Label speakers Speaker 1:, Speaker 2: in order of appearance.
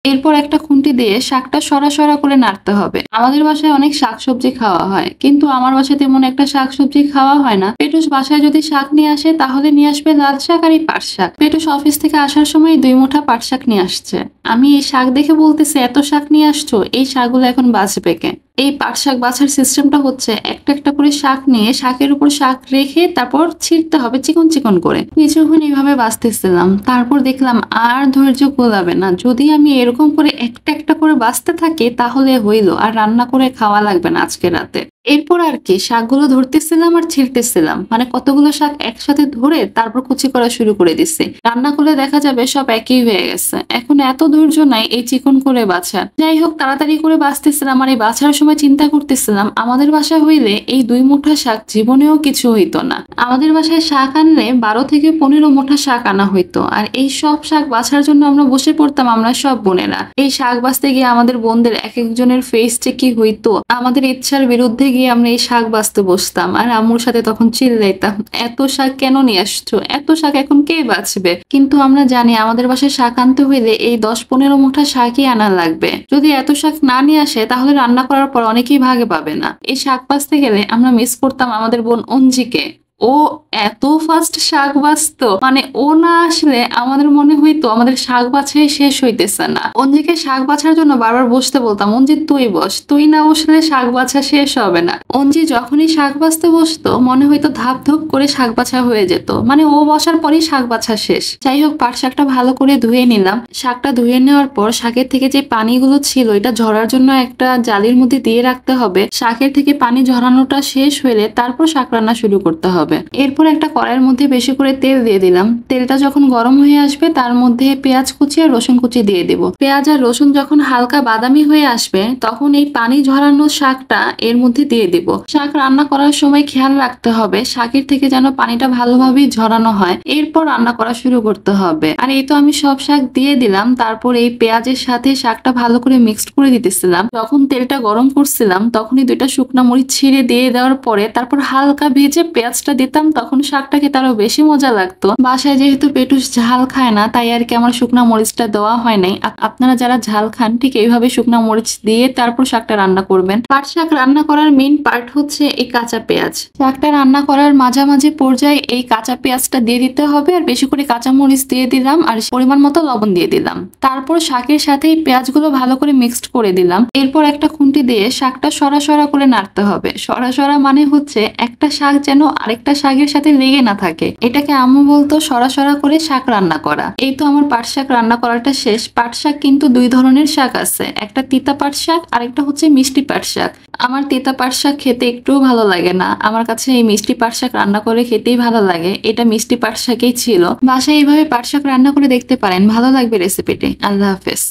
Speaker 1: এরপর একটা খুন্তি দিয়ে শাকটা সরা করে নাড়তে হবে। আমাদের বাসায় অনেক শাকসবজি খাওয়া হয়, কিন্তু আমার বাসায় তেমন একটা শাকসবজি খাওয়া হয় না। পেটুস বাসায় যদি শাক নিয়ে আসে তাহলে নিয়ে আসবে লাল শাক আর এই পাট শাক। পেটুস অফিস থেকে আসার সময় 2 মুঠা পাট শাক নিয়ে আসছে। আমি এই শাক দেখে বলতেছি, এত শাক নিয়ে আসছো, এই শাকগুলো এখন বাঁচবে কে? এই পাট শাক বাছার সিস্টেমটা হচ্ছে, একটা করে শাক নিয়ে শাকের উপর শাক রেখে তারপর ছিঁড়তে হবে চিকন করে। কিছুক্ষণ এইভাবে বাছতেছিলাম, তারপর দেখলাম আর ধৈর্য কুলাবে না। যদি আমি এরকম করে একটা করে বাছতে থাকি তাহলে হইল, আর রান্না করে খাওয়া লাগবে না আজকে রাতে। এরপর আর কি শাকগুলো ধরতেছিলাম আর ছিঁড়তেছিলাম, মানে কতগুলো শাক একসাথে ধরে তারপর কুচি করা শুরু করে দিচ্ছি। রান্না করলে দেখা যাবে সব একই হয়ে গেছে। এখন এত ধৈর্য নাই এই চিকন করে বাছা। যাই হোক, তাড়াতাড়ি করে বাছতেছিলাম আর এই বাছার সময় চিন্তা করতেছিলাম, আমাদের বাসায় হইলে এই 2 মুঠা শাক জীবনেও কিছু হইতো না। আমাদের বাসায় শাক আনলে 12 থেকে 15 মুঠা শাক আনা হইতো, আর এই সব শাক বাছার জন্য আমরা বসে পড়তাম, আমরা সব বোনেরা। এই শাক বাছতে গিয়ে আমাদের বোনদের এক একজনের ফেসটা কি হইতো, আমাদের ইচ্ছার বিরুদ্ধে গিয়ে আমরা এই শাক বাছতে বসতাম, আর আম্মুর সাথে তখন চিল্লাইতাম, এত শাক কেন নিয়ে আসছো, এত শাক এখন কে বাছবে? কিন্তু আমরা জানি আমাদের বাসায় শাক আনতে হইলে এই 10-15 মুঠা শাকই আনা লাগবে। যদি এত শাক না নিয়ে আসে তাহলে রান্না করার পর অনেকেই ভাগে পাবে না। এই শাক বাছতে গেলে আমরা মিস করতাম আমাদের বোন অঞ্জিকে। ও এত ফাস্ট শাক বাছতো, মানে ও না আসলে আমাদের মনে হইতো আমাদের শাক বাছাই শেষ হইতেছে না। অঞ্জিকে শাক বাছার জন্য বারবার বসতে বলতাম, অঞ্জি তুই বস, তুই না বসলে শাক বাছা শেষ হবে না। অঞ্জি যখনই শাক বাছতে বসতো মনে হইতো ধাপ ধুপ করে শাক বাছা হয়ে যেত, মানে ও বসার পরই শাক বাছা শেষ। যাই হোক, পাট শাকটা ভালো করে ধুয়ে নিলাম। শাকটা ধুয়ে নেওয়ার পর শাকের থেকে যে পানিগুলো ছিল এটা ঝরার জন্য একটা জালির মধ্যে দিয়ে রাখতে হবে। শাকের থেকে পানি ঝরানোটা শেষ হলে তারপর শাক রান্না শুরু করতে হবে। এরপর একটা কড়াইয়ের মধ্যে বেশি করে তেল দিয়ে দিলাম। তেলটা যখন গরম হয়ে আসবে তার মধ্যে পেঁয়াজ কুচি আর রসুন কুচি দিয়ে দেব। পেঁয়াজ আর রসুন যখন হালকা বাদামি হয়ে আসবে তখন এই পানি ঝরানো শাকটা এর মধ্যে দিয়ে দেব। শাক রান্না করার সময় খেয়াল রাখতে হবে শাকের থেকে যেন পানিটা ভালোভাবে ঝরানো হয়, এরপর রান্না করা শুরু করতে হবে। আর এই তো আমি সব শাক দিয়ে দিলাম। তারপর এই পেঁয়াজের সাথে শাকটা ভালো করে মিক্সড করে দিতেছিলাম। যখন তেলটা গরম করছিলাম তখনই 2টা শুকনা মরিচ ছিঁড়ে দিয়ে দেওয়ার পরে তারপর হালকা ভেজে পেঁয়াজটা দিতাম, তখন শাকটা খেতে আরো বেশি মজা লাগতো। বাসায় যেহেতু পেটুস ঝাল খায় না তাই আর কি আমার শুকনা মরিচটা দেওয়া হয় নাই। আপনারা যারা ঝাল খান ঠিক এইভাবে শুকনা মরিচ দিয়ে তারপর শাকটা রান্না করবেন। পাট শাক রান্না করার মেইন পার্ট হচ্ছে এই কাঁচা পেঁয়াজ। শাকটা রান্না করার মাঝামাঝি পর্যায়ে এই কাঁচা পেঁয়াজটা দিয়ে দিতে হবে, আর বেশি করে কাঁচা মরিচ দিয়ে দিলাম আর পরিমাণ মতো লবণ দিয়ে দিলাম। তারপর শাকের সাথে এই পেঁয়াজগুলো ভালো করে মিক্সড করে দিলাম। এরপর একটা খুন্তি দিয়ে শাকটা সরা করে নাড়তে হবে। সরা মানে হচ্ছে একটা শাক যেন আরেকটা শাকের সাথে লেগে না থাকে, এটাকে আম্মু বলতো সরা করে শাক রান্না করা। এই তো আমার পাট শাক রান্না করাটা শেষ। পাট শাক কিন্তু 2 ধরনের শাক আছে, একটা তিতা পাট শাক আর একটা হচ্ছে মিষ্টি পাট শাক। আমার তিতা পাট শাক খেতে একটুও ভালো লাগে না, আমার কাছে এই মিষ্টি পাট শাক রান্না করে খেতেই ভালো লাগে। এটা মিষ্টি পাট শাকই ছিল। বাসায় এইভাবে পাট শাক রান্না করে দেখতে পারেন, ভালো লাগবে রেসিপিটি। আল্লাহ হাফেজ।